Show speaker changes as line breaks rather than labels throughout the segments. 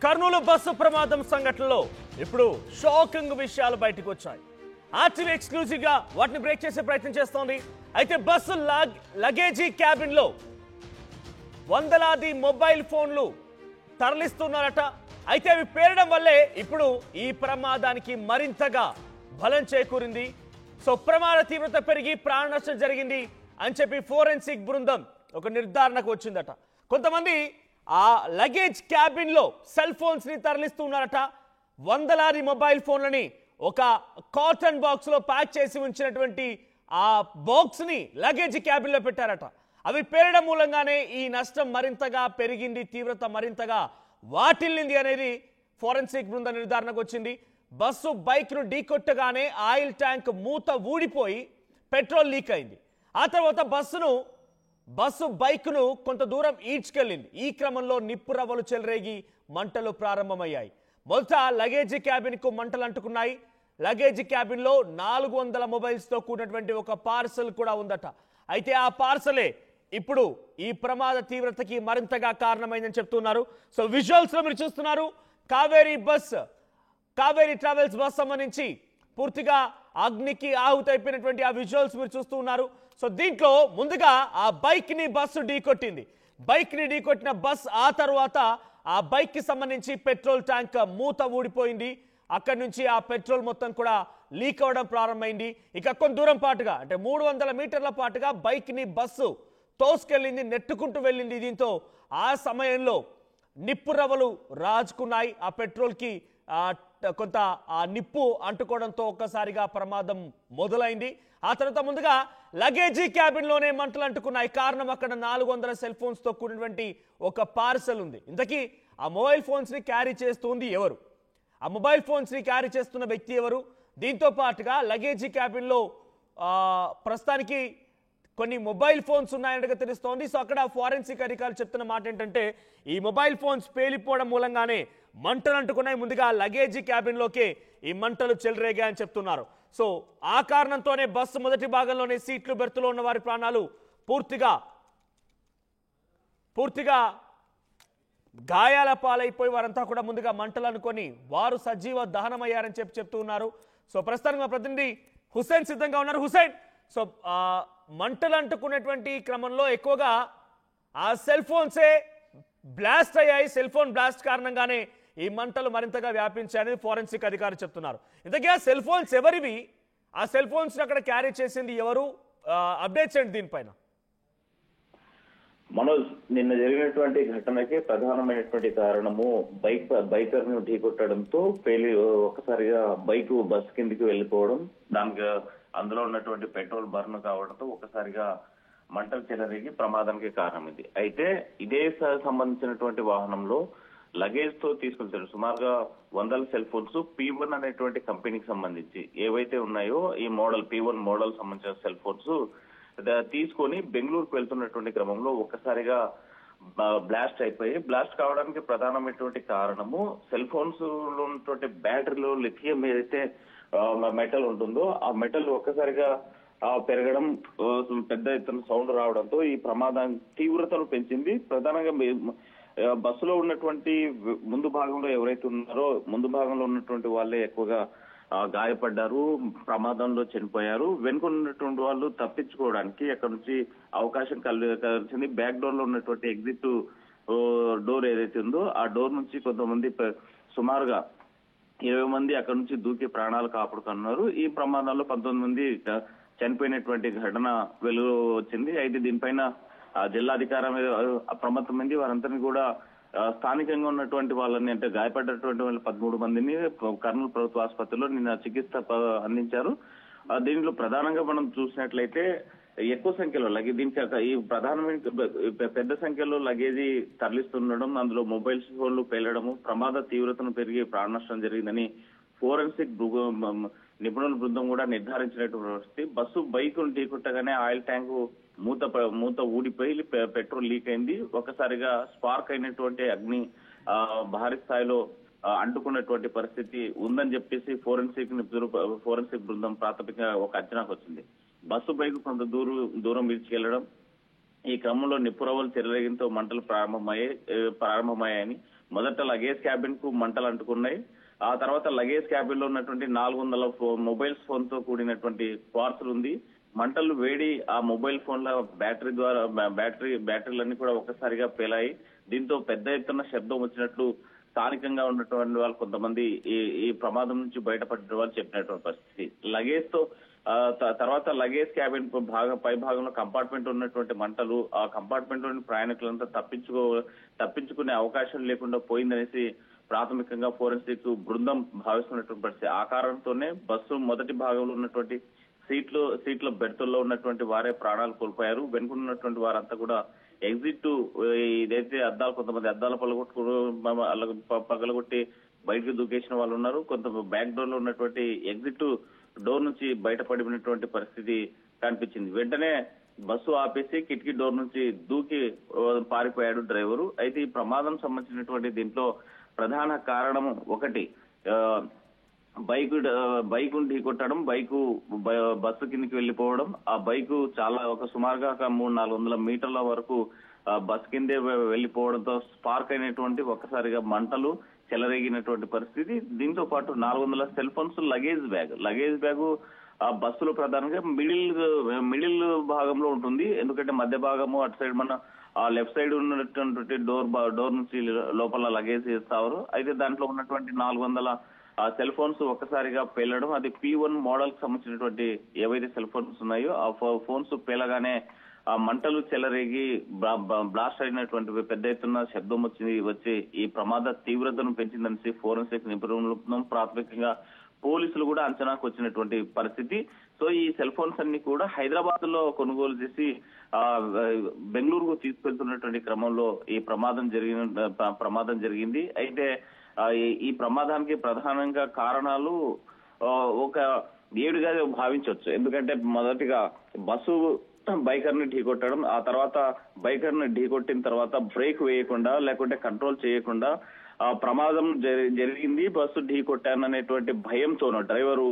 Kurnool bus ప్రమాదం సంఘటనలో ఇప్పుడు షాకింగ్ విషయాలు బయటకు వచ్చాయి. ఆర్టీవీ ఎక్స్క్లూజివ్ గా వాటిని బ్రేక్ చేసే ప్రయత్నం చేస్తోంది. అయితే బస్సు లగేజీ క్యాబిన్ లో వందలాది మొబైల్ ఫోన్లు తరలిస్తున్నారట. అయితే అవి పేరడం వల్లే ఇప్పుడు ఈ ప్రమాదానికి మరింతగా బలం చేకూరింది. సో ప్రమాద తీవ్రత పెరిగి ప్రాణ నష్టం జరిగింది అని చెప్పి ఫోరెన్సిక్ బృందం ఒక నిర్ధారణకు వచ్చిందట. కొంతమంది ఆ లగేజ్ క్యాబిన్ లో సెల్ ఫోన్స్ ని తరలిస్తున్నారట. వందలాది మొబైల్ ఫోన్లని ఒక కాటన్ బాక్స్ లో ప్యాక్ చేసి ఉంచినటువంటి ఆ బాక్స్ ని లగేజ్ క్యాబిన్ లో పెట్టారట. అవి పేరడం మూలంగానే ఈ నష్టం మరింతగా పెరిగింది, తీవ్రత మరింతగా వాటిల్లింది అనేది ఫోరెన్సిక్ బృందం నిర్ధారణకు వచ్చింది. బస్సు బైక్ ను ఢీకొట్టగానే ఆయిల్ ట్యాంక్ మూత ఊడిపోయి పెట్రోల్ లీక్ అయింది. ఆ తర్వాత బస్సు బైక్ ను కొంత దూరం ఈడ్చుకెళ్ళింది. ఈ క్రమంలో నిప్పు రవ్వలు చెలరేగి మంటలు ప్రారంభమయ్యాయి. మొదట లగేజీ క్యాబిన్ కు మంటలు అంటుకున్నాయి. లగేజీ క్యాబిన్ లో 400 మొబైల్స్ తో కూడినటువంటి ఒక పార్సల్ కూడా ఉందట. అయితే ఆ పార్సలే ఇప్పుడు ఈ ప్రమాద తీవ్రతకి మరింతగా కారణమైందని చెప్తున్నారు. సో విజువల్స్ లో మీరు చూస్తున్నారు కావేరీ ట్రావెల్స్ బస్ సంబంధించి పూర్తిగా అగ్నికి ఆహుతైపోయినటువంటి ఆ విజువల్స్ మీరు చూస్తూ ఉన్నారు. సో దీంట్లో ముందుగా ఆ బైక్ ని బస్సు ఢీకొట్టింది. బైక్ ని ఢీకొట్టిన బస్ ఆ తర్వాత ఆ బైక్ కి సంబంధించి పెట్రోల్ ట్యాంక్ మూత ఊడిపోయింది. అక్కడి నుంచి ఆ పెట్రోల్ మొత్తం కూడా లీక్ అవ్వడం ప్రారంభమైంది. ఇక కొంత దూరం పాటుగా అంటే 300 మీటర్ల పాటుగా బైక్ ని బస్సు తోసుకెళ్ళింది, నెట్టుకుంటూ వెళ్ళింది. దీంతో ఆ సమయంలో నిప్పు రవ్వలు రాజుకున్నాయి. ఆ పెట్రోల్ కి కొంత ఆ నిప్పు అంటుకోవడంతో ఒక్కసారిగా ప్రమాదం మొదలైంది. ఆ తర్వాత ముందుగా లగేజీ క్యాబిన్ లోనే మంటలు అంటుకున్నాయి. కారణం అక్కడ 400 సెల్ ఫోన్స్ తో కూడినటువంటి ఒక పార్సల్ ఉంది. ఇంతకీ ఆ మొబైల్ ఫోన్స్ ని క్యారీ చేస్తుంది ఎవరు? ఆ మొబైల్ ఫోన్స్ ని క్యారీ చేస్తున్న వ్యక్తి ఎవరు? దీంతో పాటుగా లగేజీ క్యాబిన్ లో ప్రస్తుతానికి కొన్ని మొబైల్ ఫోన్స్ ఉన్నాయన్నట్టుగా తెలుస్తోంది. సో అక్కడ ఫోరెన్సిక్ అధికారులు చెప్తున్న మాట ఏంటంటే ఈ మొబైల్ ఫోన్స్ పేలిపోవడం మూలంగానే మంటలు అంటుకున్నాయి. ముందుగా లగేజీ క్యాబిన్ లోకే ఈ మంటలు చెలరేగాయని చెప్తున్నారు. సో ఆ కారణంతోనే బస్సు మొదటి భాగంలోనే సీట్లు బెర్తులో ఉన్న వారి ప్రాణాలు పూర్తిగా గాయాల పాలైపోయి వారంతా కూడా ముందుగా మంటలు అనుకొని వారు సజీవ దహనమయ్యారని చెప్తూ ఉన్నారు. సో ప్రస్తుతానికి మా ప్రతినిధి హుసేన్ సిద్ధంగా ఉన్నారు. హుసేన్, సో మంటలు అంటుకునేటువంటి క్రమంలో ఎక్కువగా ఆ సెల్ ఫోన్సే బ్లాస్ట్ అయ్యాయి. సెల్ ఫోన్ బ్లాస్ట్ కారణంగానే ఈ మంటలు మరింతగా వ్యాపించాయని ఫోరెన్సిక్ అధికారులు చెప్తున్నారు. ఇంతకీ ఆ సెల్ ఫోన్స్ ఎవరివి? ఆ సెల్ ఫోన్స్ అక్కడ క్యారీ చేసింది ఎవరు? అప్డేట్స్ ఏంటి దీనిపైన?
మనోజ్, నిన్న జరిగినటువంటి ఘటనకి ప్రధానమైనటువంటి కారణము బైకర్ ను ఢీకొట్టడంతో ఒక్కసారిగా బైక్ బస్ కిందికి వెళ్ళిపోవడం, దానికి అందులో ఉన్నటువంటి పెట్రోల్ బర్న్ కావడంతో ఒక్కసారిగా మంటలు చెలరేగి ప్రమాదానికి కారణమైంది. అయితే ఇదే సంబంధించినటువంటి వాహనంలో లగేజ్ తో తీసుకెళ్తారు సుమారుగా 100 సెల్ ఫోన్స్ P1 అనేటువంటి కంపెనీకి సంబంధించి ఏవైతే ఉన్నాయో ఈ మోడల్ P1 మోడల్ సంబంధించిన సెల్ ఫోన్స్ తీసుకొని బెంగళూరుకు వెళ్తున్నటువంటి క్రమంలో ఒక్కసారిగా బ్లాస్ట్ అయిపోయి, బ్లాస్ట్ కావడానికి ప్రధానమైనటువంటి కారణము సెల్ ఫోన్స్ లో ఉన్నటువంటి బ్యాటరీలో లిథియం ఏదైతే మెటల్ ఉంటుందో ఆ మెటల్ ఒక్కసారిగా పెరగడం, పెద్ద ఎత్తున సౌండ్ రావడంతో ఈ ప్రమాదం తీవ్రతను పెంచింది. ప్రధానంగా బస్సులో ఉన్నటువంటి ముందు భాగంలో ఎవరైతే ఉన్నారో ముందు భాగంలో ఉన్నటువంటి వాళ్ళే ఎక్కువగా గాయపడ్డారు, ప్రమాదంలో చనిపోయారు. వెనుక ఉన్నటువంటి వాళ్ళు తప్పించుకోవడానికి అక్కడ నుంచి అవకాశం కలిసింది. బ్యాక్ డోర్ లో ఉన్నటువంటి ఎగ్జిట్ డోర్ ఏదైతే ఉందో ఆ డోర్ నుంచి కొంతమంది సుమారుగా 20 మంది అక్కడ నుంచి దూకి ప్రాణాలు కాపాడుతున్నారు. ఈ ప్రమాదంలో 19 మంది చనిపోయినటువంటి ఘటన వెలుగు వచ్చింది. అయితే దీనిపైన జిల్లాధికారి అప్రమత్తమైంది. వారందరినీ కూడా స్థానికంగా ఉన్నటువంటి వాళ్ళని అంటే గాయపడ్డటువంటి వాళ్ళ 13 మందిని కర్నూలు ప్రభుత్వ ఆసుపత్రిలో నిన్న చికిత్స అందించారు. దీనిలో ప్రధానంగా మనం చూసినట్లయితే ఎక్కువ సంఖ్యలో దీనికి ఈ ప్రధానమైన పెద్ద సంఖ్యలో లగేజీ తరలిస్తుండడం, అందులో మొబైల్ ఫోన్లు పేలడము ప్రమాద తీవ్రతను పెరిగి ప్రాణ నష్టం జరిగిందని ఫోరెన్సిక్ నిపుణుల బృందం కూడా నిర్ధారించినటువంటి పరిస్థితి. బస్సు బైక్ ఢీకొట్టగానే ఆయిల్ ట్యాంకు మూత ఊడిపోయి పెట్రోల్ లీక్ అయింది. ఒకసారిగా స్పార్క్ అయినటువంటి అగ్ని భారీ స్థాయిలో అంటుకున్నటువంటి పరిస్థితి ఉందని చెప్పేసి ఫోరెన్సిక్ బృందం ప్రాథమిక ఒక అంచనాకు వచ్చింది. బస్సు బైక్ కొంత దూరం విడిచికెళ్లడం, ఈ క్రమంలో నిప్పురవ్వలు చెలరేగడంతో మంటలు ప్రారంభమయ్యాయని మొదట లగేజ్ క్యాబిన్ కు మంటలు అంటుకున్నాయి. ఆ తర్వాత లగేజ్ క్యాబిన్ లో ఉన్నటువంటి 400 మొబైల్ ఫోన్ తో కూడినటువంటి పార్సల్ ఉంది. మంటలు వేడి ఆ మొబైల్ ఫోన్ల బ్యాటరీలన్నీ కూడా ఒక్కసారిగా పేలాయి. దీంతో పెద్ద ఎత్తున శబ్దం వచ్చినట్లు స్థానికంగా ఉన్నటువంటి వాళ్ళు కొంతమంది ఈ ప్రమాదం నుంచి బయటపడిన వాళ్ళు చెప్పినటువంటి పరిస్థితి. లగేజ్ తో తర్వాత లగేజ్ క్యాబిన్ పై భాగంలో కంపార్ట్మెంట్ ఉన్నటువంటి మంటలు ఆ కంపార్ట్మెంట్ లోని ప్రయాణికులంతా తప్పించుకునే అవకాశం లేకుండా పోయిందనేసి ప్రాథమికంగా ఫోరెన్సిక్ బృందం భావిస్తున్నటువంటి పరిస్థితి. ఆ కారణంతోనే బస్సు మొదటి భాగంలో ఉన్నటువంటి సీట్ల బెర్తుల్లో ఉన్నటువంటి వారే ప్రాణాలు కోల్పోయారు. వెనుకున్నటువంటి వారంతా కూడా ఎగ్జిట్ ఇదైతే కొంతమంది అద్దాల పగలగొట్టి బయటకు దూకేసిన వాళ్ళు ఉన్నారు. కొంత బ్యాక్ డోర్ లో ఉన్నటువంటి ఎగ్జిట్ డోర్ నుంచి బయటపడినటువంటి పరిస్థితి కనిపించింది. వెంటనే బస్సు ఆపేసి కిటికీ డోర్ నుంచి దూకి పారిపోయాడు డ్రైవరు. అయితే ఈ ప్రమాదం సంబంధించినటువంటి దీంట్లో ప్రధాన కారణం ఒకటి బైకు ఢీకొట్టడం, బస్సు కిందికి వెళ్లిపోవడం. ఆ బైకు సుమారుగా 300-400 మీటర్ల వరకు బస్ కిందే వెళ్లిపోవడంతో స్పార్క్ అయినటువంటి ఒక్కసారిగా మంటలు చెలరేగినటువంటి పరిస్థితి. దీంతో పాటు 400 సెల్ ఫోన్స్, లగేజ్ బ్యాగ్ ఆ బస్సులో ప్రధానంగా మిడిల్ భాగంలో ఉంటుంది. ఎందుకంటే మధ్య భాగము అటు సైడ్ మన ఆ లెఫ్ట్ సైడ్ ఉన్నటువంటి డోర్ నుంచి లోపల లగేజ్ ఇస్తారు. అయితే దాంట్లో ఉన్నటువంటి 400 సెల్ ఫోన్స్ ఒక్కసారిగా పేలడం, అది P1 మోడల్ కి సంబంధించినటువంటి ఏవైతే సెల్ ఫోన్స్ ఉన్నాయో ఆ ఫోన్స్ పేలగానే ఆ మంటలు చెలరేగి బ్లాస్ట్ అయినటువంటి పెద్ద ఎత్తున శబ్దం వచ్చి ఈ ప్రమాద తీవ్రతను పెంచిందనేసి ఫోరెన్సిక్ నిపుణులు ప్రాథమికంగా పోలీసులు కూడా అంచనాకు వచ్చినటువంటి పరిస్థితి. సో ఈ సెల్ ఫోన్స్ అన్ని కూడా హైదరాబాద్ లో కొనుగోలు చేసి బెంగళూరుకు తీసుకెళ్తున్నటువంటి క్రమంలో ఈ ప్రమాదం జరిగింది. అయితే ఈ ప్రమాదానికి ప్రధానంగా కారణాలు ఒక 7గా భావించవచ్చు. ఎందుకంటే మొదటిగా బస్సు బైకర్ ని ఢీకొట్టడం, ఆ తర్వాత బైకర్ ని ఢీకొట్టిన తర్వాత బ్రేక్ వేయకుండా లేకుంటే కంట్రోల్ చేయకుండా ప్రమాదం జరిగింది. బస్సు ఢీకొట్టాననేటువంటి భయంతోనూ డ్రైవరు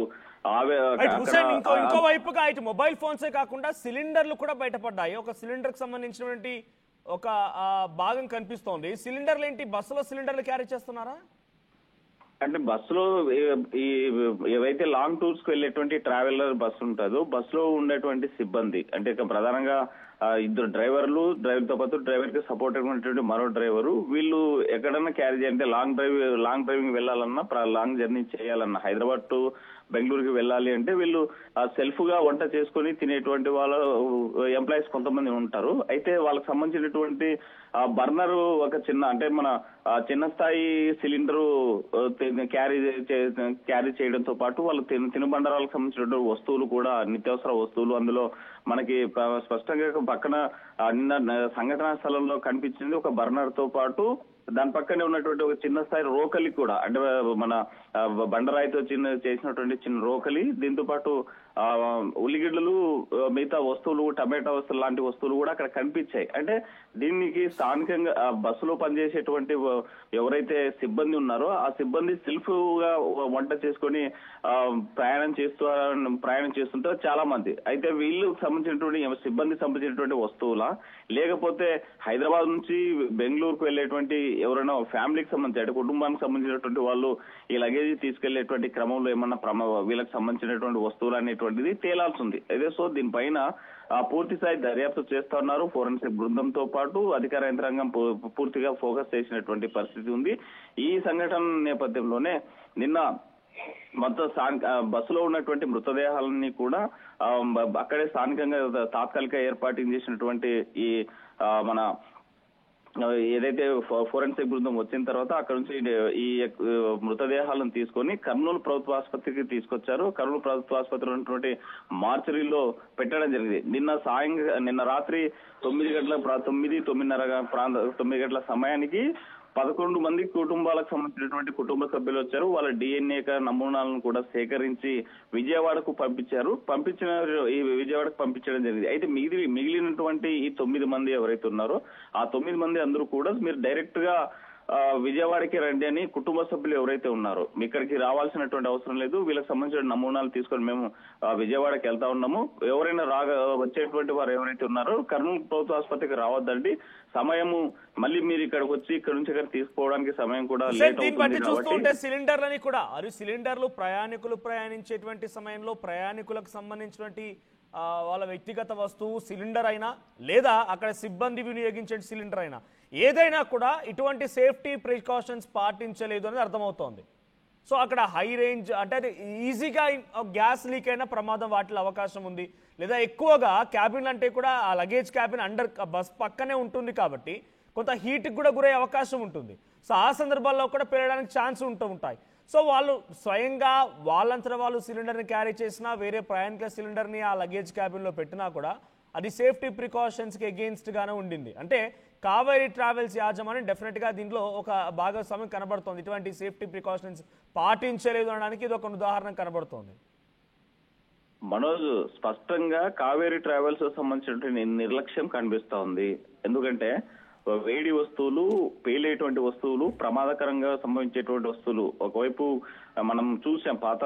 ఇంకో వైపుగా ఇటు మొబైల్ ఫోన్సే కాకుండా సిలిండర్లు కూడా బయటపడ్డాయి. ఒక సిలిండర్ కి సంబంధించినటువంటి ఒక భాగం కనిపిస్తోంది. సిలిండర్లు ఏంటి, బస్సులో సిలిండర్లు క్యారీ చేస్తున్నారా?
అంటే బస్సులో ఏవైతే లాంగ్ టూర్స్ కు వెళ్లేటువంటి ట్రావెలర్ బస్సు ఉంటుందో బస్సులో ఉండేటువంటి సిబ్బంది అంటే ప్రధానంగా 2 డ్రైవర్లు, డ్రైవర్ తో పాటు డ్రైవర్ కి సపోర్ట్ ఉన్నటువంటి మరో డ్రైవరు, వీళ్ళు ఎక్కడన్నా క్యారీ చేయాలంటే లాంగ్ డ్రైవింగ్ వెళ్ళాలన్నా, లాంగ్ జర్నీ చేయాలన్నా, హైదరాబాద్ టు బెంగళూరుకి వెళ్ళాలి అంటే వీళ్ళు సెల్ఫ్ గా వంట చేసుకుని తినేటువంటి వాళ్ళ ఎంప్లాయీస్ కొంతమంది ఉంటారు. అయితే వాళ్ళకి సంబంధించినటువంటి బర్నర్ ఒక చిన్న స్థాయి సిలిండర్ క్యారీ చేయడంతో పాటు వాళ్ళు తినుబండరాలకు సంబంధించినటువంటి వస్తువులు కూడా నిత్యావసర వస్తువులు అందులో మనకి స్పష్టంగా పక్కన సంఘటనా స్థలంలో కనిపించింది ఒక బర్నర్ తో పాటు దాని పక్కనే ఉన్నటువంటి ఒక చిన్న స్థాయి రోకలి కూడా, అంటే మన బండరాయితో చేసినటువంటి చిన్న రోకలి, దీంతో పాటు ఉల్లిగడ్డలు, మిగతా వస్తువులు, టమాటా వస్తువులు లాంటి వస్తువులు కూడా అక్కడ కనిపించాయి. అంటే దీనికి స్థానికంగా బస్సులో పనిచేసేటువంటి ఎవరైతే సిబ్బంది ఉన్నారో ఆ సిబ్బంది సెల్ఫ్ గా వంట చేసుకొని ప్రయాణం చేస్తుంటారు చాలా మంది. అయితే వీళ్ళకి సంబంధించినటువంటి సిబ్బందికి సంబంధించినటువంటి వస్తువులా, లేకపోతే హైదరాబాద్ నుంచి బెంగళూరుకు వెళ్లేటువంటి ఎవరైనా ఫ్యామిలీకి సంబంధించి అంటే కుటుంబానికి సంబంధించినటువంటి వాళ్ళు ఈ లగేజ్ తీసుకెళ్లేటువంటి క్రమంలో ఏమన్నా వీళ్ళకి సంబంధించినటువంటి వస్తువులు అనేటువంటిది తేలాల్సి ఉంది. అయితే సో దీనిపైన పూర్తి స్థాయి దర్యాప్తు చేస్తా ఉన్నారు. ఫోరెన్సిక్ బృందంతో పాటు అధికార యంత్రాంగం పూర్తిగా ఫోకస్ చేసినటువంటి పరిస్థితి ఉంది. ఈ సంఘటన నేపథ్యంలోనే నిన్న మొత్తం బస్సులో ఉన్నటువంటి మృతదేహాలన్నీ కూడా అక్కడే స్థానికంగా తాత్కాలిక ఏర్పాటు చేసినటువంటి ఈ మన ఏదైతే ఫోరెన్సిక్ బృందం వచ్చిన తర్వాత అక్కడ నుంచి ఈ మృతదేహాలను తీసుకొని కర్నూలు ప్రభుత్వ ఆసుపత్రికి తీసుకొచ్చారు. కర్నూలు ప్రభుత్వ ఆసుపత్రిలో ఉన్నటువంటి మార్చరీలో పెట్టడం జరిగింది. నిన్న రాత్రి 9 గంటల సమయానికి 11 మంది కుటుంబాలకు సంబంధించినటువంటి కుటుంబ సభ్యులు వచ్చారు. వాళ్ళ DNA నమూనాలను కూడా సేకరించి విజయవాడకు పంపించడం జరిగింది. అయితే మిగిలినటువంటి ఈ 9 మంది ఎవరైతే ఉన్నారో ఆ 9 మంది అందరూ కూడా మీరు డైరెక్ట్ గా విజయవాడకి రండి అని కుటుంబ సభ్యులు ఎవరైతే ఉన్నారో ఇక్కడికి రావాల్సినటువంటి అవసరం లేదు, వీళ్ళకి సంబంధించిన నమూనాలు తీసుకొని మేము విజయవాడకి వెళ్తా ఉన్నాము, ఎవరైనా వచ్చేటువంటి వారు ఎవరైతే ఉన్నారో కర్నూలు ప్రభుత్వ ఆసుపత్రికి రావద్దండి, సమయము మళ్ళీ మీరు ఇక్కడికి వచ్చి ఇక్కడ నుంచి ఇక్కడ తీసుకోవడానికి సమయం కూడా లేట్ అవుతుంది కాబట్టి
సిలిండర్లని కూడా సిలిండర్లు ప్రయాణికులు ప్రయాణించేటువంటి సమయంలో ప్రయాణికులకు సంబంధించినటువంటి వాళ్ళ వ్యక్తిగత వస్తువు సిలిండర్ అయినా లేదా అక్కడ సిబ్బంది వినియోగించే సిలిండర్ అయినా ఏదైనా కూడా ఇటువంటి సేఫ్టీ ప్రికాషన్స్ పాటించలేదు అనేది అర్థమవుతోంది. సో అక్కడ హై రేంజ్ అంటే అది ఈజీగా గ్యాస్ లీక్ అయినా ప్రమాదం వాటిలో అవకాశం ఉంది, లేదా ఎక్కువగా క్యాబిన్ అంటే కూడా ఆ లగేజ్ క్యాబిన్ అండర్ బస్ పక్కనే ఉంటుంది కాబట్టి కొంత హీట్కి కూడా గురయ్యే అవకాశం ఉంటుంది. సో ఆ సందర్భాల్లో కూడా పెరగడానికి ఛాన్స్ ఉంటాయి. సో వాళ్ళు స్వయంగా వాళ్ళంతటా వాళ్ళు సిలిండర్ని క్యారీ చేసినా వేరే ప్రయాణికుల సిలిండర్ని ఆ లగేజ్ క్యాబిన్లో పెట్టినా కూడా అది సేఫ్టీ ప్రికాషన్స్కి అగెయిన్స్ట్గానే ఉండింది. అంటే కావేరీ ట్రావెల్స్ యాజమాన్యం డెఫినెట్గా దీంట్లో ఒక భాగస్వామ్యం కనబడుతోంది, ఇటువంటి సేఫ్టీ ప్రికాషన్స్ పాటించలేదు అనడానికి ఇది ఒక ఉదాహరణ కనబడుతోంది.
మనోజ్, స్పష్టంగా కావేరీ ట్రావెల్స్ సంబంధించినటువంటి నిర్లక్ష్యం కనిపిస్తా ఉంది. ఎందుకంటే వేడి వస్తువులు, పేలేటువంటి వస్తువులు, ప్రమాదకరంగా సంభవించేటువంటి వస్తువులు ఒకవైపు మనం చూసాం, పాత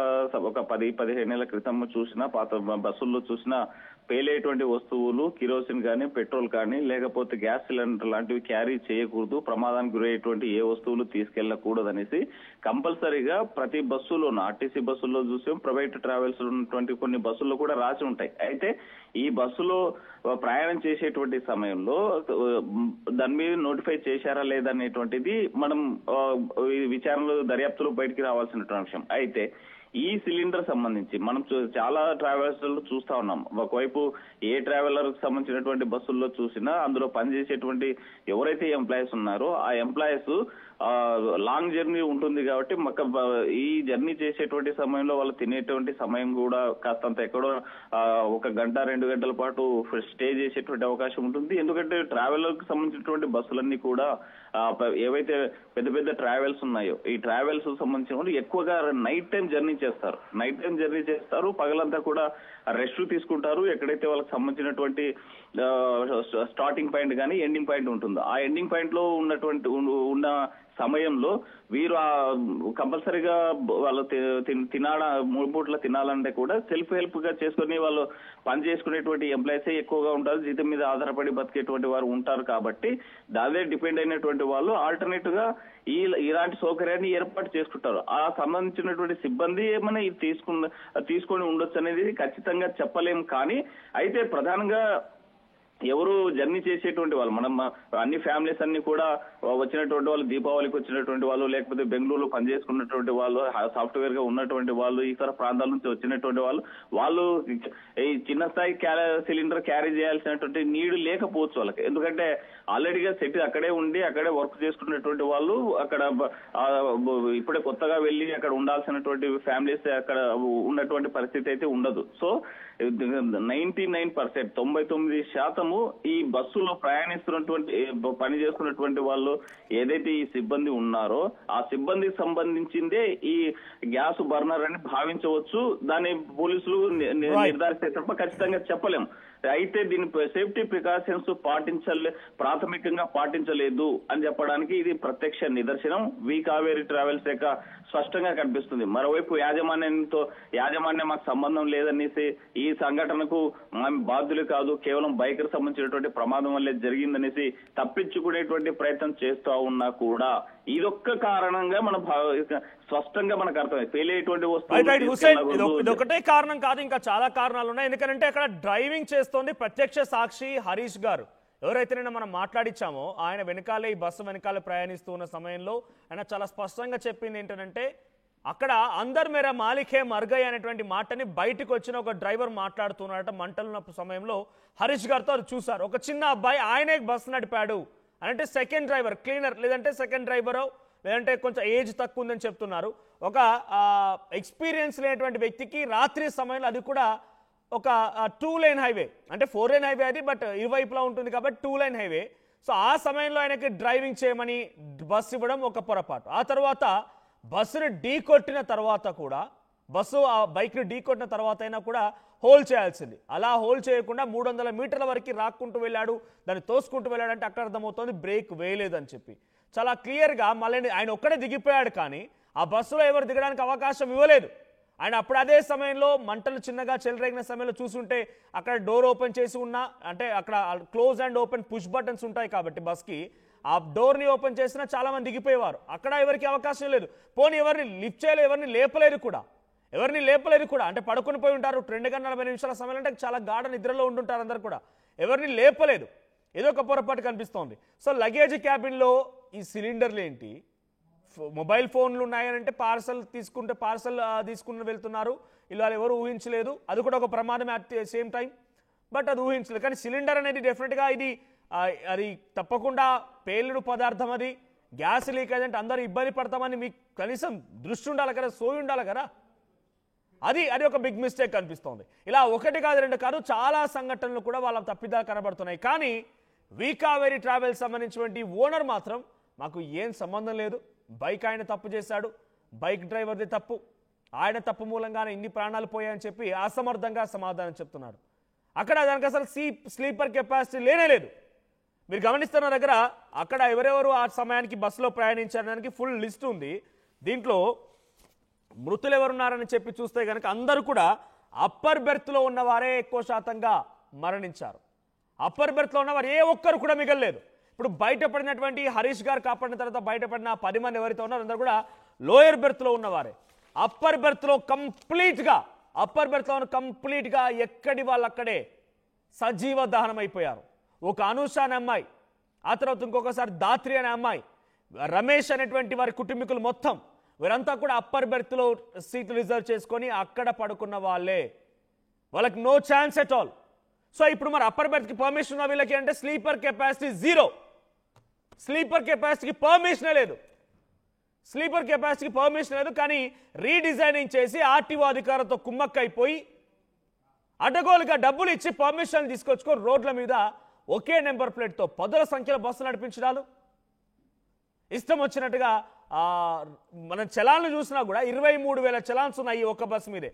ఒక 10-15 ఏళ్ల క్రితం చూసిన పాత బస్సుల్లో చూసిన పేలేటువంటి వస్తువులు కిరోసిన్ కానీ పెట్రోల్ కానీ లేకపోతే గ్యాస్ సిలిండర్ లాంటివి క్యారీ చేయకూడదు, ప్రమాదానికి గురయ్యేటువంటి ఏ వస్తువులు తీసుకెళ్లకూడదు అనేసి కంపల్సరీగా ప్రతి బస్సులోనూ ఆర్టీసీ బస్సుల్లో చూసాం, ప్రైవేట్ ట్రావెల్స్ ఉన్నటువంటి కొన్ని బస్సుల్లో కూడా రాసి ఉంటాయి. అయితే ఈ బస్సులో ప్రయాణం చేసేటువంటి సమయంలో దాని మీద నోటిఫై చేశారా లేదనేటువంటిది మనం విచారణలో దర్యాప్తులో బయటికి రావాల్సినటువంటి అంశం. అయితే ఈ సిలిండర్ సంబంధించి మనం చాలా ట్రావెల్స్ లో చూస్తా ఉన్నాం. ఒకవైపు ఏ ట్రావెలర్ సంబంధించినటువంటి బస్సుల్లో చూసినా అందులో పనిచేసేటువంటి ఎవరైతే ఎంప్లాయీస్ ఉన్నారో ఆ ఎంప్లాయీస్ లాంగ్ జర్నీ ఉంటుంది కాబట్టి ఈ జర్నీ చేసేటువంటి సమయంలో వాళ్ళు తినేటువంటి సమయం కూడా కాస్తంత ఎక్కడో 1 గంట 2 గంటల పాటు స్టే చేసేటువంటి అవకాశం ఉంటుంది. ఎందుకంటే ట్రావెలర్ కి సంబంధించినటువంటి బస్సులన్నీ కూడా ఏవైతే పెద్ద పెద్ద ట్రావెల్స్ ఉన్నాయో ఈ ట్రావెల్స్ సంబంధించిన వాళ్ళు ఎక్కువగా నైట్ టైం జర్నీ చేస్తారు, పగలంతా కూడా రెస్ట్ తీసుకుంటారు. ఎక్కడైతే వాళ్ళకి సంబంధించినటువంటి స్టార్టింగ్ పాయింట్ కానీ ఎండింగ్ పాయింట్ ఉంటుందో ఆ ఎండింగ్ పాయింట్ లో ఉన్న సమయంలో వీరు కంపల్సరీగా వాళ్ళు తినాల 3 పూట్ల తినాలంటే కూడా సెల్ఫ్ హెల్ప్ గా చేసుకుని వాళ్ళు పని చేసుకునేటువంటి ఎంప్లాయీస్ ఎక్కువగా ఉంటారు, జీతం మీద ఆధారపడి బతికేటువంటి వారు ఉంటారు. కాబట్టి దాదే డిపెండ్ అయినటువంటి వాళ్ళు ఆల్టర్నేటివ్ గా ఇలాంటి సౌకర్యాన్ని ఏర్పాటు చేసుకుంటారు. ఆ సంబంధించినటువంటి సిబ్బంది ఏమైనా ఇది తీసుకొని ఉండొచ్చు అనేది ఖచ్చితంగా చెప్పలేము. కానీ అయితే ప్రధానంగా ఎవరు జర్నీ చేసేటువంటి వాళ్ళు, మనం అన్ని ఫ్యామిలీస్ అన్ని కూడా వచ్చినటువంటి వాళ్ళు, దీపావళికి వచ్చినటువంటి వాళ్ళు, లేకపోతే బెంగళూరులో పనిచేసుకున్నటువంటి వాళ్ళు, సాఫ్ట్వేర్ గా ఉన్నటువంటి వాళ్ళు, ఇతర ప్రాంతాల నుంచి వచ్చినటువంటి వాళ్ళు ఈ చిన్న స్థాయి సిలిండర్ క్యారీ చేయాల్సినటువంటి నీడ్ లేకపోవచ్చు వాళ్ళకి. ఎందుకంటే ఆల్రెడీగా సెట్ అక్కడే ఉండి అక్కడే వర్క్ చేసుకున్నటువంటి వాళ్ళు, అక్కడ ఇప్పుడే కొత్తగా వెళ్ళి అక్కడ ఉండాల్సినటువంటి ఫ్యామిలీస్ అక్కడ ఉన్నటువంటి పరిస్థితి అయితే ఉండదు. సో 99% 99% ఈ బస్సులో ప్రయాణిస్తున్నటువంటి పని చేసుకున్నటువంటి వాళ్ళు ఏదైతే ఈ సిబ్బంది ఉన్నారో ఆ సిబ్బందికి సంబంధించిందే ఈ గ్యాస్ బర్నర్ అని భావించవచ్చు. దాన్ని పోలీసులు నిర్ధారిస్తే తప్ప ఖచ్చితంగా చెప్పలేము. అయితే దీని సేఫ్టీ ప్రికాషన్స్ ప్రాథమికంగా పాటించలేదు అని చెప్పడానికి ఇది ప్రత్యక్ష నిదర్శనం. కావేరీ ట్రావెల్స్ శాఖ స్పష్టంగా కనిపిస్తుంది. మరోవైపు యాజమాన్యం మాకు సంబంధం లేదనేసి ఈ సంఘటనకు మేము బాధ్యులు కాదు, కేవలం బైకర్ సంబంధించినటువంటి ప్రమాదం వల్లే జరిగిందనేసి తప్పించుకునేటువంటి ప్రయత్నం చేస్తూ ఉన్నా కూడా ఇదొక్క కారణంగా స్పష్టంగా మనకు అర్థమైంది. పేలేటువంటి వస్తువులు
ఇదొకటే కారణం కాదు, ఇంకా చాలా కారణాలు ఉన్నాయి. ఎందుకంటే అక్కడ డ్రైవింగ్ చేస్తోంది ప్రత్యక్ష సాక్షి హరీష్ గారు. ఎవరైతే నిన్న మనం మాట్లాడించామో ఆయన వెనకాలే ఈ బస్సు వెనకాలే ప్రయాణిస్తూ ఉన్న సమయంలో ఆయన చాలా స్పష్టంగా చెప్పింది ఏంటంటే అక్కడ అందర్ మేరా మాలికే మర్గయ్ అనేటువంటి మాటని బయటకు వచ్చిన ఒక డ్రైవర్ మాట్లాడుతున్నారట. మంటలున్న సమయంలో హరీష్ గారితో అది చూశారు. ఒక చిన్న అబ్బాయి ఆయనే బస్సు నడిపాడు అంటే సెకండ్ డ్రైవర్, క్లీనర్ లేదంటే సెకండ్ డ్రైవరో లేదంటే కొంచెం ఏజ్ తక్కువ ఉందని చెప్తున్నారు. ఒక ఎక్స్పీరియన్స్ లేనటువంటి వ్యక్తికి రాత్రి సమయంలో, అది కూడా ఒక 2 లైన్ హైవే, అంటే 4 లైన్ హైవే అది, బట్ ఇరువైపులా ఉంటుంది కాబట్టి 2 లైన్ హైవే. సో ఆ సమయంలో ఆయనకి డ్రైవింగ్ చేయమని బస్సు ఇవ్వడం ఒక పొరపాటు. ఆ తర్వాత బస్సును ఢీ కొట్టిన తర్వాత కూడా, ఆ బైక్ని ఢీ కొట్టిన తర్వాత అయినా కూడా హోల్డ్ చేయాల్సింది. అలా హోల్డ్ చేయకుండా 300 మీటర్ల వరకు రాక్కుంటూ వెళ్ళాడు, దాన్ని తోసుకుంటూ వెళ్ళాడంటే అక్కడ అర్థమవుతుంది బ్రేక్ వేయలేదని చెప్పి. చాలా క్లియర్గా మళ్ళీ ఆయన ఒక్కడే దిగిపోయాడు, కానీ ఆ బస్సులో ఎవరు దిగడానికి అవకాశం ఇవ్వలేదు. ఆయన అప్పుడు అదే సమయంలో మంటలు చిన్నగా చెలరేగిన సమయంలో చూసుంటే అక్కడ డోర్ ఓపెన్ చేసి ఉన్నా, అంటే అక్కడ close and open push buttons ఉంటాయి కాబట్టి బస్కి ఆ డోర్ని ఓపెన్ చేసినా చాలా మంది దిగిపోయేవారు. అక్కడ ఎవరికి అవకాశం లేదు. పోనీ ఎవరిని లిఫ్ట్ చేయలేదు, ఎవరిని లేపలేదు కూడా. అంటే పడుకుని పోయి ఉంటారు. 2 గంటల 40 నిమిషాల సమయంలో అంటే చాలా గాఢ నిద్రలో ఉంటుంటారు అందరు కూడా. ఎవరిని లేపలేదు. ఏదో ఒక పొరపాటు కనిపిస్తోంది. సో లగేజ్ క్యాబిన్లో ఈ సిలిండర్లు ఏంటి, మొబైల్ ఫోన్లు ఉన్నాయనంటే పార్సల్ తీసుకుని వెళ్తున్నారు. ఇలా ఎవరు ఊహించలేదు. అది కూడా ఒక ప్రమాదమే అట్ సేమ్ టైం. బట్ అది ఊహించలేదు. కానీ సిలిండర్ అనేది డెఫినెట్గా అది తప్పకుండా పేలుడు పదార్థం, అది గ్యాస్ లీక్ అయ్యంటే అందరూ ఇబ్బంది పడతామని మీకు కనీసం దృష్టి ఉండాలి కదా, సోయి ఉండాలి కదా. అది ఒక బిగ్ మిస్టేక్ కనిపిస్తోంది. ఇలా 1 కాదు 2 కాదు చాలా సంఘటనలు కూడా వాళ్ళ తప్పిదాలు కనబడుతున్నాయి. కానీ వీకావేరి ట్రావెల్స్ సంబంధించినటువంటి ఓనర్ మాత్రం మాకు ఏం సంబంధం లేదు, బైక్ ఆయన తప్పు చేశాడు, బైక్ డ్రైవర్ది తప్పు, ఆయన తప్పు మూలంగానే ఇన్ని ప్రాణాలు పోయాయని చెప్పి అసమర్థంగా సమాధానం చెప్తున్నాడు. అక్కడ దానికి అసలు స్లీపర్ కెపాసిటీ లేనేలేదు. మీరు గమనిస్తున్న దగ్గర అక్కడ ఎవరెవరు ఆ సమయానికి బస్సులో ప్రయాణించడానికి ఫుల్ లిస్ట్ ఉంది. దీంట్లో మృతులు ఎవరున్నారని చెప్పి చూస్తే కనుక అందరూ కూడా అప్పర్ బెర్త్లో ఉన్నవారే ఎక్కువ శాతంగా మరణించారు. అప్పర్ బెర్త్లో ఉన్నవారు ఏ ఒక్కరు కూడా మిగలలేదు. ఇప్పుడు బయటపడినటువంటి హరీష్ గారు కాపాడిన తర్వాత బయటపడిన 10 మంది ఎవరైతే ఉన్నారో అందరూ కూడా లోయర్ బెర్త్లో ఉన్నవారే. అప్పర్ బెర్త్లో కంప్లీట్గా ఎక్కడి వాళ్ళు అక్కడే సజీవ దహనం అయిపోయారు. ఒక అనూష అనే అమ్మాయి, ఆ తర్వాత ఇంకొకసారి దాత్రి అనే అమ్మాయి, రమేష్ అనేటువంటి వారి కుటుంబీకులు మొత్తం వీరంతా కూడా అప్పర్ బెర్త్లో సీట్లు రిజర్వ్ చేసుకొని అక్కడ పడుకున్న వాళ్ళే. వాళ్ళకి no chance at all. So ఇప్పుడు మరి అప్పర్ బెర్త్కి పర్మిషన్ ఉన్న వీళ్ళకి అంటే స్లీపర్ కెపాసిటీ 0. స్లీపర్ కెపాసిటీకి పర్మిషనే లేదు. కానీ రీడిజైనింగ్ చేసి ఆర్టీఓ అధికారులతో కుమ్మక్కైపోయి అడ్డగోలుగా డబ్బులు ఇచ్చి పర్మిషన్ తీసుకొచ్చుకొని రోడ్ల మీద ఒకే నెంబర్ ప్లేట్తో 10ల సంఖ్యలో బస్సులు నడిపించడాలు, ఇష్టం వచ్చినట్టుగా మనం చలాన్లు చూసినా కూడా 23,000 చలాన్స్ ఉన్నాయి ఈ ఒక్క బస్సు మీదే.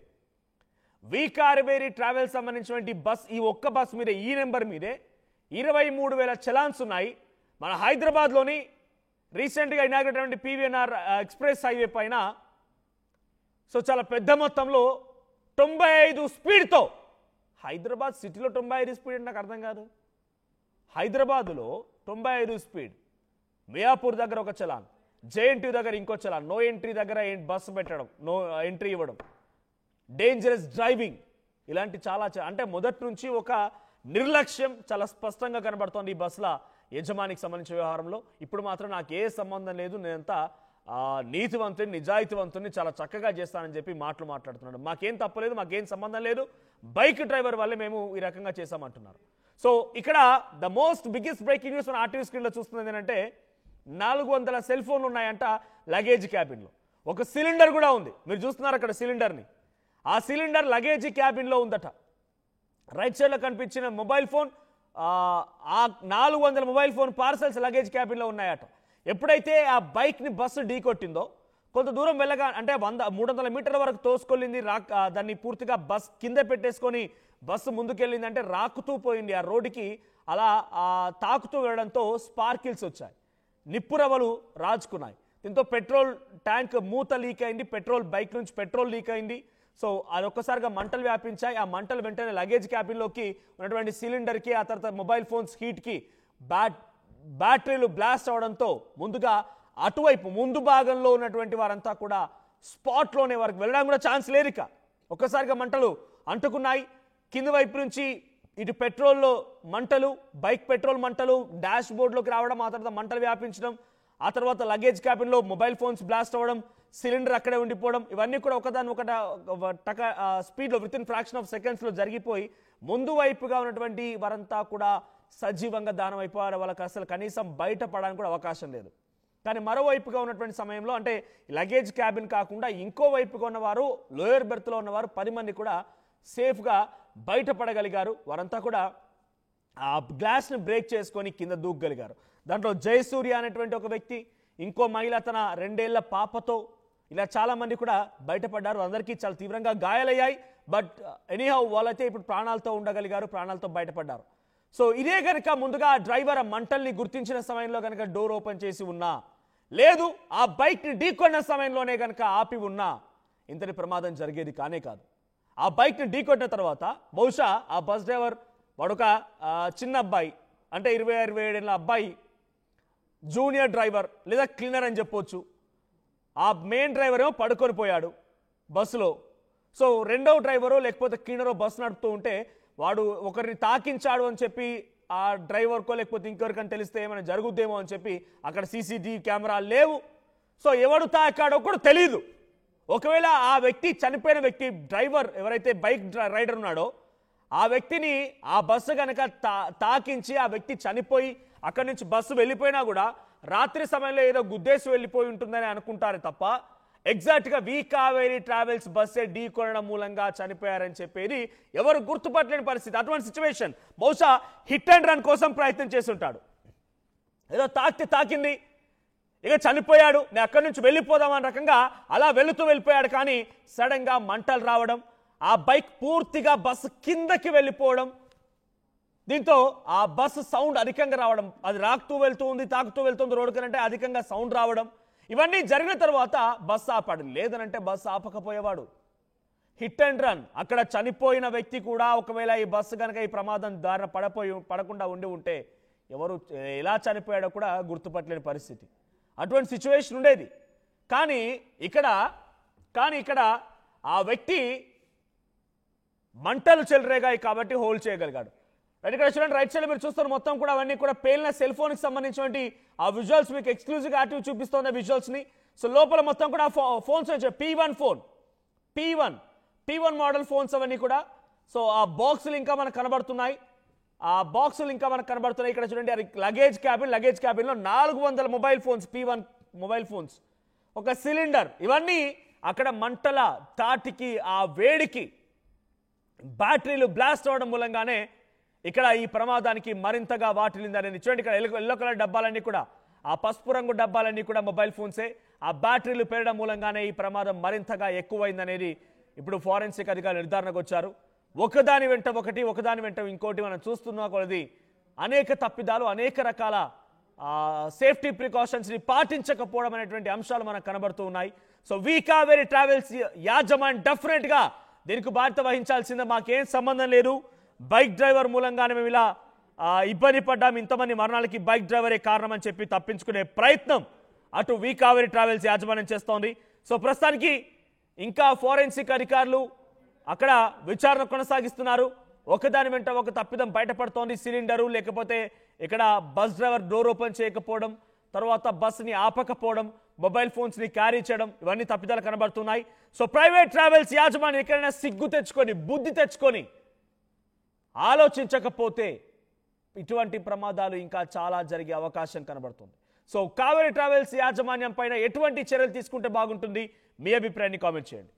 వీకావేరి ట్రావెల్స్ సంబంధించినటువంటి ఈ ఒక్క బస్సు మీదే, ఈ నెంబర్ మీదే 23,000 చలాన్స్ ఉన్నాయి. మన హైదరాబాద్లోని రీసెంట్గా ఇనాగ్రేట్ అయినటువంటి PVNR ఎక్స్ప్రెస్ హైవే పైన సో చాలా పెద్ద మొత్తంలో 95 స్పీడ్తో, హైదరాబాద్ సిటీలో 95 స్పీడ్ అంటే నాకు అర్థం కాదు. హైదరాబాదులో 95 స్పీడ్, మియాపూర్ దగ్గర ఒక చలాన్, JNT దగ్గర ఇంకో చలాన్, నో ఎంట్రీ దగ్గర బస్సు పెట్టడం, నో ఎంట్రీ ఇవ్వడం, డేంజరస్ డ్రైవింగ్, ఇలాంటి చాలా అంటే మొదటి నుంచి ఒక నిర్లక్ష్యం చాలా స్పష్టంగా కనబడుతోంది ఈ బస్సుల యజమానికి సంబంధించిన వ్యవహారంలో. ఇప్పుడు మాత్రం నాకు ఏ సంబంధం లేదు, నేనంతా నీతివంతుని నిజాయితీవంతుని చాలా చక్కగా చేస్తానని చెప్పి మాట్లాడుతున్నాడు. మాకేం తప్పలేదు, మాకేం సంబంధం లేదు, బైక్ డ్రైవర్ వల్లే మేము ఈ రకంగా చేశామంటున్నారు. సో ఇక్కడ the most biggest breaking news మన ఆర్టీవీ స్క్రీన్లో చూస్తున్నది ఏంటంటే 400 సెల్ ఫోన్లు ఉన్నాయంట లగేజ్ క్యాబిన్లో. ఒక సిలిండర్ కూడా ఉంది, మీరు చూస్తున్నారు అక్కడ సిలిండర్ని. ఆ సిలిండర్ లగేజ్ క్యాబిన్లో ఉందట. రైట్ సైడ్లో కనిపించిన మొబైల్ ఫోన్, ఆ 400 మొబైల్ ఫోన్ పార్సల్స్ లగేజ్ క్యాబిన్లో ఉన్నాయట. ఎప్పుడైతే ఆ బైక్ని బస్సు ఢీకొట్టిందో కొంత దూరం వెళ్ళగా అంటే 300 మీటర్ల వరకు తోసుకెళ్ళింది, దాన్ని పూర్తిగా బస్ కింద పెట్టేసుకొని బస్సు ముందుకెళ్ళింది. అంటే రాకుతూ పోయింది ఆ రోడ్డుకి, అలా తాకుతూ వెళ్ళడంతో స్పార్కిల్స్ వచ్చాయి, నిప్పురవలు రాజుకున్నాయి. దీంతో పెట్రోల్ ట్యాంక్ మూత లీక్ అయింది, బైక్ నుంచి పెట్రోల్ లీక్ అయింది. సో అది ఒక్కసారిగా మంటలు వ్యాపించాయి. ఆ మంటలు వెంటనే లగేజ్ క్యాబిన్లోకి ఉన్నటువంటి సిలిండర్కి, ఆ తర్వాత మొబైల్ ఫోన్స్ హీట్కి బ్యాటరీలు బ్లాస్ట్ అవడంతో ముందుగా అటువైపు ముందు భాగంలో ఉన్నటువంటి వారంతా కూడా స్పాట్లోనే వారికి వెళ్ళడానికి కూడా ఛాన్స్ లేదు. ఇక ఒక్కసారిగా మంటలు అంటుకున్నాయి. కింది వైపు నుంచి ఇటు పెట్రోల్లో మంటలు, బైక్ పెట్రోల్ మంటలు డాష్ బోర్డ్లోకి రావడం, ఆ తర్వాత మంటలు వ్యాపించడం, ఆ తర్వాత లగేజ్ క్యాబిన్లో మొబైల్ ఫోన్స్ బ్లాస్ట్ అవ్వడం, సిలిండర్ అక్కడే ఉండిపోవడం, ఇవన్నీ కూడా ఒకదాని స్పీడ్లో విత్ ఇన్ ఫ్రాక్షన్ ఆఫ్ సెకండ్స్లో జరిగిపోయి ముందు వైపుగా ఉన్నటువంటి వారంతా కూడా సజీవంగా దానం అయిపోయారు. వాళ్ళకి అసలు కనీసం బయటపడడానికి కూడా అవకాశం లేదు. కానీ మరోవైపుగా ఉన్నటువంటి సమయంలో అంటే లగేజ్ క్యాబిన్ కాకుండా ఇంకో వైపుగా ఉన్నవారు, లోయర్ బెర్త్లో ఉన్నవారు 10 మంది కూడా సేఫ్గా బయటపడగలిగారు. వారంతా కూడా ఆ గ్లాస్ని బ్రేక్ చేసుకొని కింద దూకగలిగారు. దాంట్లో జయసూర్య అనేటువంటి ఒక వ్యక్తి, ఇంకో మహిళ తన 2 ఏళ్ల పాపతో, ఇలా చాలా మంది కూడా బయటపడ్డారు. అందరికీ చాలా తీవ్రంగా గాయాలయ్యాయి. బట్ ఎనీహౌ వాళ్ళైతే ఇప్పుడు ప్రాణాలతో ఉండగలిగారు, ప్రాణాలతో బయటపడ్డారు. సో ఇదే కనుక ముందుగా డ్రైవర్ మంటల్ని గుర్తించిన సమయంలో కనుక డోర్ ఓపెన్ చేసి ఉన్నా లేదు ఆ బైక్ని ఢీకొన్న సమయంలోనే కనుక ఆపి ఉన్నా ఇంతటి ప్రమాదం జరిగేది కానే కాదు. ఆ బైక్ని ఢీకొట్టిన తర్వాత బహుశా ఆ బస్ డ్రైవర్ వాడొక చిన్న అబ్బాయి, అంటే 27 ఏళ్ళ అబ్బాయి, జూనియర్ డ్రైవర్ లేదా క్లీనర్ అని చెప్పొచ్చు. ఆ మెయిన్ డ్రైవర్ ఏమో పడుకొని పోయాడు బస్సులో. సో రెండవ డ్రైవరో లేకపోతే క్లీనరో బస్సు నడుపుతూ ఉంటే వాడు ఒకరిని తాకించాడు అని చెప్పి ఆ డ్రైవర్కో లేకపోతే ఇంకెవరికని తెలిస్తే ఏమైనా జరుగుద్దేమో అని చెప్పి అక్కడ సీసీటీవీ కెమెరాలు లేవు. సో ఎవడు తాకాడో కూడా తెలీదు. ఒకవేళ ఆ వ్యక్తి, చనిపోయిన వ్యక్తి, డ్రైవర్ ఎవరైతే బైక్ రైడర్ ఉన్నాడో ఆ వ్యక్తిని ఆ బస్సు కనుక తాకించి ఆ వ్యక్తి చనిపోయి అక్కడి నుంచి బస్సు వెళ్ళిపోయినా కూడా రాత్రి సమయంలో ఏదో గుద్దేసి వెళ్ళిపోయి ఉంటుందని అనుకుంటారు తప్ప ఎగ్జాక్ట్గా వి కావేరీ ట్రావెల్స్ బస్సే ఢీ కొనడం మూలంగా చనిపోయారని చెప్పేది ఎవరు గుర్తుపట్టలేని పరిస్థితి. అటువంటి సిచ్యువేషన్. బహుశా హిట్ అండ్ రన్ కోసం ప్రయత్నం చేస్తుంటాడు. ఏదో తాకింది, ఇక చనిపోయాడు, నేను అక్కడి నుంచి వెళ్ళిపోదామని రకంగా అలా వెళ్ళిపోయాడు. కానీ సడన్గా మంటలు రావడం, ఆ బైక్ పూర్తిగా బస్సు కిందకి వెళ్ళిపోవడం, దీంతో ఆ బస్సు సౌండ్ అధికంగా రావడం, అది తాకుతూ వెళ్తుంది రోడ్డు కంటే అధికంగా సౌండ్ రావడం, ఇవన్నీ జరిగిన తర్వాత బస్సు ఆపాడు. లేదనంటే బస్సు ఆపకపోయేవాడు. Hit and run. అక్కడ చనిపోయిన వ్యక్తి కూడా ఒకవేళ ఈ బస్సు కనుక ఈ ప్రమాదం దారిన పడకుండా ఉండి ఉంటే ఎవరు ఎలా చనిపోయాడో కూడా గుర్తుపట్టలేని పరిస్థితి. అటువంటి సిచ్యువేషన్ ఉండేది. కానీ ఇక్కడ ఆ వ్యక్తి మంటలు చెలరేగాయి కాబట్టి హోల్డ్ చేయగలిగాడు. ఇక్కడ చూడండి, రైట్ సైడ్ మీరు చూస్తారు మొత్తం కూడా అవన్నీ కూడా పేలిన సెల్ ఫోన్కి సంబంధించినటువంటి ఆ విజువల్స్ మీకు ఎక్స్క్లూజివ్గా యాక్టివ్ చూపిస్తుంది విజువల్స్ని. సో లోపల మొత్తం కూడా ఫోన్స్ వచ్చాయి. P1 మోడల్ ఫోన్స్ అవన్నీ కూడా. సో ఆ బాక్సులు ఇంకా మనకు కనబడుతున్నాయి. ఇక్కడ చూడండి, అది లగేజ్ క్యాబిన్లో 400 mobile phones, P1 mobile phones, ఒక సిలిండర్, ఇవన్నీ అక్కడ మంటల తాటికి ఆ వేడికి బ్యాటరీలు బ్లాస్ట్ అవడం మూలంగానే ఇక్కడ ఈ ప్రమాదానికి మరింతగా వాటిల్లిందనేది చూడండి. ఇక్కడ ఎల్లో కలర్ డబ్బాలన్నీ కూడా, ఆ పసుపు రంగు డబ్బాలన్నీ కూడా మొబైల్ ఫోన్సే. ఆ బ్యాటరీలు పెరగడం మూలంగానే ఈ ప్రమాదం మరింతగా ఎక్కువైందనేది ఇప్పుడు ఫారెన్సిక్ అధికారులు నిర్ధారణకు వచ్చారు. ఒకదాని వెంట ఇంకోటి మనం చూస్తున్నా కొలది అనేక తప్పిదాలు, అనేక రకాల సేఫ్టీ ప్రికాషన్స్ని పాటించకపోవడం అనేటువంటి అంశాలు మనకు కనబడుతూ ఉన్నాయి. సో వి కావేరీ ట్రావెల్స్ యాజమాన్యం డెఫినెట్గా దీనికి బాధ్యత వహించాల్సిందే. మాకేం సంబంధం లేదు, బైక్ డ్రైవర్ మూలంగానే మేము ఇలా ఇబ్బంది పడ్డాం, ఇంతమంది మరణాలకి బైక్ డ్రైవరే కారణం అని చెప్పి తప్పించుకునే ప్రయత్నం అటు వి కావేరీ ట్రావెల్స్ యాజమాన్యం చేస్తోంది. సో ప్రస్తుతానికి ఇంకా ఫోరెన్సిక్ అధికారులు అక్కడ విచారణ కొనసాగిస్తున్నారు. ఒకదాని వెంట ఒక తప్పిదం బయటపడుతోంది. సిలిండరు, లేకపోతే ఇక్కడ బస్ డ్రైవర్ డోర్ ఓపెన్ చేయకపోవడం, తర్వాత బస్సుని ఆపకపోవడం, మొబైల్ ఫోన్స్ని క్యారీ చేయడం, ఇవన్నీ తప్పిదాలు కనబడుతున్నాయి. సో ప్రైవేట్ ట్రావెల్స్ యాజమాన్యం ఎక్కడైనా సిగ్గు తెచ్చుకొని, బుద్ధి తెచ్చుకొని ఆలోచించకపోతే ఇటువంటి ప్రమాదాలు ఇంకా చాలా జరిగే అవకాశం కనబడుతుంది. సో కావేరీ ట్రావెల్స్ యాజమాన్యం పైన ఎటువంటి చర్యలు తీసుకుంటే బాగుంటుంది? మీ అభిప్రాయాన్ని కామెంట్ చేయండి.